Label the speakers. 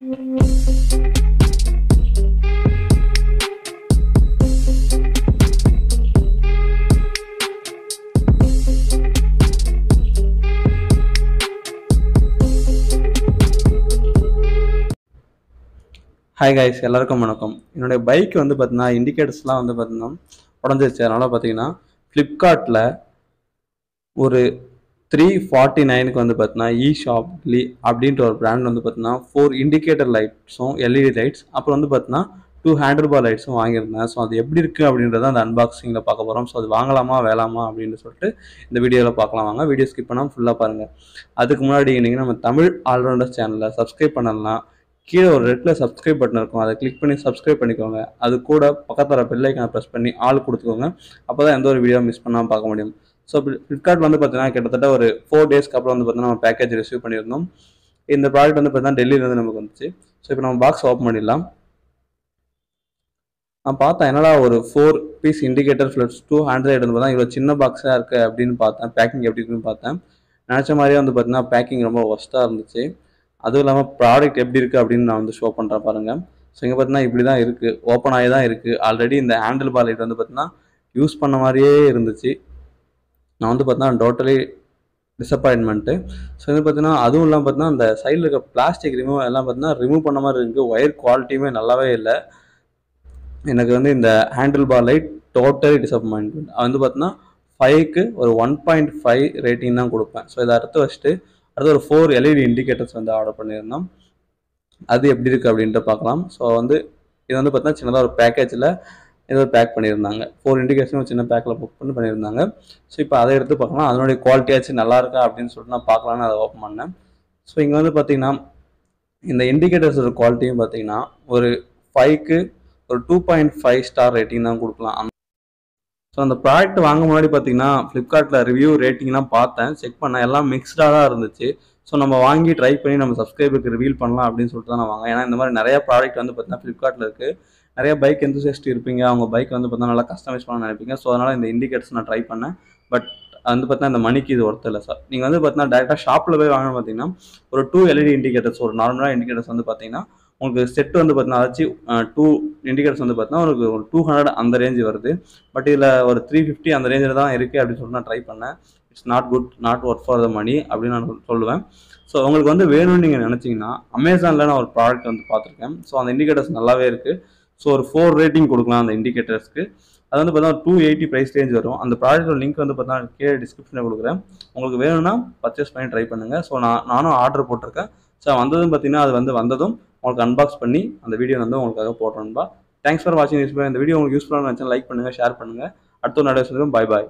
Speaker 1: Hi guys, எல்லாருக்கும் வணக்கம். என்னுடைய பைக் வந்து பார்த்தீங்கன்னா இண்டிகேட்டர்ஸ்லாம் வந்து பார்த்தீங்கன்னா உடஞ்சிருச்சு. அதனால் பார்த்தீங்கன்னா ஃப்ளிப்கார்ட்டில் ஒரு 349க்கு வந்து பார்த்தீங்கன்னா ஷாப்லி அப்படின்ற ஒரு பிராண்ட் வந்து பார்த்தீங்கன்னா 4 இண்டிகேட்டர் லைட்ஸும் எல்இடி லைட்ஸ் அப்புறம் வந்து பார்த்தீங்கன்னா 2 ஹேண்டில் பார் லைட்ஸும் வாங்கியிருந்தேன். ஸோ அது எப்படி இருக்குது அப்படின்றத அந்த அன்பாக்சிங்கில் பார்க்க போகிறோம். ஸோ அது வாங்கலாமா வேலாமா அப்படின்னு சொல்லிட்டு இந்த வீடியோவில் பார்க்கலாம். வாங்க, வீடியோ ஸ்கிப் பண்ணாமல் ஃபுல்லாக பாருங்கள். அதுக்கு முன்னாடி நீங்கள் நம்ம தமிழ் ஆல்ரவுண்டர்ஸ் சேனலை சப்ஸ்கிரைப் பண்ணலாம். கீழே ஒரு ரெட்டில் சப்ஸ்கிரைப் பட்டன் இருக்கும், அதை கிளிக் பண்ணி சப்ஸ்கிரைப் பண்ணிக்கோங்க. அது கூட பக்கத்தில் பெல் ஐக்கானை ப்ரெஸ் பண்ணி ஆல் கொடுத்துக்கோங்க. அப்போ தான் எந்த ஒரு வீடியோ மிஸ் பண்ணாமல் பார்க்க முடியும். ஸோ ஃப்ளிப்கார்ட் வந்து பார்த்தீங்கன்னா கிட்டத்தட்ட ஒரு 4 டேஸ்க்கு அப்புறம் வந்து பார்த்தீங்கன்னா நம்ம பேக்கேஜ் ரிசீவ் பண்ணியிருந்தோம். இந்த ப்ராடக்ட் வந்து பார்த்தீங்கன்னா டெல்லியிலேருந்து நமக்கு வந்துச்சு. ஸோ இப்போ நம்ம பாக்ஸ் ஓப்பன் பண்ணிடலாம். நான் பார்த்தேன் என்னடா ஒரு 4 பீஸ் இண்டிகேட்டர் ஃப்ளட்ஸ் 2 ஹேண்ட்ரைட் வந்து பார்த்தா இவ்வளோ சின்ன பாக்ஸாக இருக்குது அப்படின்னு பார்த்தேன். பேக்கிங் எப்படி இருக்குன்னு பார்த்தேன். நினச்ச மாதிரியே வந்து பார்த்தீங்கன்னா பேக்கிங் ரொம்ப ஒஸ்ட்டாக இருந்துச்சு. அதுவும் இல்லாமல் ப்ராடக்ட் எப்படி இருக்குது அப்படின்னு நான் வந்து ஷோ பண்ணுறேன் பாருங்கள். ஸோ இங்கே பார்த்தீங்கன்னா இப்படி தான் இருக்குது, ஓப்பன் ஆகி தான் இருக்குது. ஆல்ரெடி இந்த ஹேண்டில் பார் லைட் வந்து பார்த்தீங்கன்னா யூஸ் பண்ண மாதிரியே இருந்துச்சு. நான் வந்து பார்த்தீங்கன்னா டோட்டலி டிசப்பாயின்மெண்ட்டு. ஸோ இது பார்த்தீங்கன்னா அதுவும் இல்லாமல் பார்த்தீங்கன்னா அந்த சைடில் இருக்க பிளாஸ்டிக் எல்லாம் பார்த்தீங்கன்னா ரிமூவ் பண்ண மாதிரி இருக்குது. ஒயர் குவாலிட்டியுமே நல்லாவே இல்லை. எனக்கு வந்து இந்த handle bar light totally disappointment. வந்து பார்த்தீங்கன்னா 5க்கு ஒரு 1.5 ரேட்டிங் தான் கொடுப்பேன். ஸோ இதை அடுத்து வச்சுட்டு அடுத்து ஒரு 4 எல்இடி இண்டிகேட்டர்ஸ் வந்து ஆர்டர் பண்ணியிருந்தோம். அது எப்படி இருக்குது அப்படின்ட்டு பார்க்கலாம். ஸோ வந்து இது வந்து பார்த்தீங்கன்னா சின்னதாக ஒரு பேக்கேஜில் ஏதோ பேக் பண்ணியிருந்தாங்க. 4 இண்டிகேஷனும் ஒரு சின்ன பேக்கில் புக் பண்ணி பண்ணியிருந்தாங்க. ஸோ இப்போ அதை எடுத்து பார்க்கலாம், அதனுடைய குவாலிட்டியாச்சும் நல்லா இருக்கா அப்படின்னு சொல்லிட்டு நான் பார்க்கலான்னு அதை ஓப்பன் பண்ணேன். ஸோ இங்கே வந்து பார்த்தீங்கன்னா இந்த இண்டிகேட்டர்ஸோட குவாலிட்டியும் பார்த்தீங்கன்னா ஒரு 5க்கு ஒரு 2.5 ஸ்டார் ரேட்டிங் தான் கொடுக்கலாம். ஸோ அந்த ப்ராடக்ட் வாங்க முன்னாடி பார்த்தீங்கன்னா ஃப்ளிப்கார்ட்டில் ரிவ்யூ ரேட்டிங்லாம் பார்த்தேன், செக் பண்ணேன், எல்லாம் மிக்ஸ்டாக தான் இருந்துச்சு. ஸோ நம்ம வாங்கி ட்ரை பண்ணி நம்ம சப்ஸ்கிரைபருக்கு ரிவீல் பண்ணலாம் அப்படின்னு சொல்லிட்டு தான் நான் வாங்க. ஏன்னா இந்த மாதிரி நிறைய ப்ராடக்ட் வந்து பார்த்தீங்கன்னா ஃப்ளிப்கார்ட்டில் இருக்குது. நிறைய பைக் எந்தூசியஸ்ட் இருப்பீங்க, அவங்க பைக் வந்து பார்த்தீங்கன்னா நல்லா கஸ்டமைஸ் பண்ண நினைப்பீங்க. ஸோ அதனால் இந்த இண்டிகேட்டர்ஸ் நான் ட்ரை பண்ணேன். பட் வந்து பார்த்தீங்கன்னா இந்த மணிக்கு இது ஒர்த் இல்லை சார். நீங்கள் வந்து பார்த்தீங்கன்னா டேரெக்டாக ஷாப்பில் போய் வாங்கணும் பார்த்தீங்கன்னா ஒரு 2 எல்இடி இண்டிகேட்டர்ஸ், ஒரு நார்மலாக இண்டிகேட்டர்ஸ் வந்து பார்த்தீங்கன்னா உங்களுக்கு செட்டு வந்து பார்த்தீங்கன்னா அதாச்சு 2 இண்டிகேட்டர்ஸ் வந்து பார்த்தீங்கன்னா உங்களுக்கு ஒரு 200 அந்த ரேஞ்சு வருது. பட் இதில் ஒரு 350 அந்த ரேஞ்சில் தான் இருக்குது அப்படின்னு சொல்லிட்டு நான் ட்ரை பண்ணேன். It's not good, not worth for the money அப்படின்னு நான் சொல்லுவேன். ஸோ உங்களுக்கு வந்து வேணும்னு நீங்கள் நினச்சிங்கன்னா அமேசானில் நான் ஒரு ப்ராடக்ட் வந்து பார்த்துருக்கேன். ஸோ அந்த இண்டிகேட்டர்ஸ் நல்லாவே இருக்குது. ஸோ ஒரு 4 ரேட்டிங் கொடுக்கலாம் அந்த இண்டிகேட்டர்ஸ்க்கு. அது வந்து பார்த்தீங்கன்னா 280 ப்ரைஸ் ரேஞ்ச் வரும். அந்த ப்ராடக்டோட லிங்க் வந்து பார்த்தீங்கன்னா கீழே டிஸ்கிரிப்ஷனில் கொடுக்குறேன். உங்களுக்கு வேணும்னா பர்ச்சேஸ் பண்ணி ட்ரை பண்ணுங்கள். ஸோ நானும் ஆர்டர் போட்டிருக்கேன். ஸோ வந்ததும் பார்த்தீங்கன்னா அது வந்ததும் உங்களுக்கு அன்பாக்ஸ் பண்ணி அந்த வீடியோ வந்து உங்களுக்காக போடுறேன்பா. தேங்க்ஸ் ஃபார் வாட்சிங் திஸ் வீடியோ. இந்த வீடியோ உங்களுக்கு யூஸ்ஃபுல்லாக நினச்சா லைக் பண்ணுங்கள், ஷேர் பண்ணுங்கள். அடுத்த ஒரு நல்ல விஷயம். பாய் பாய்.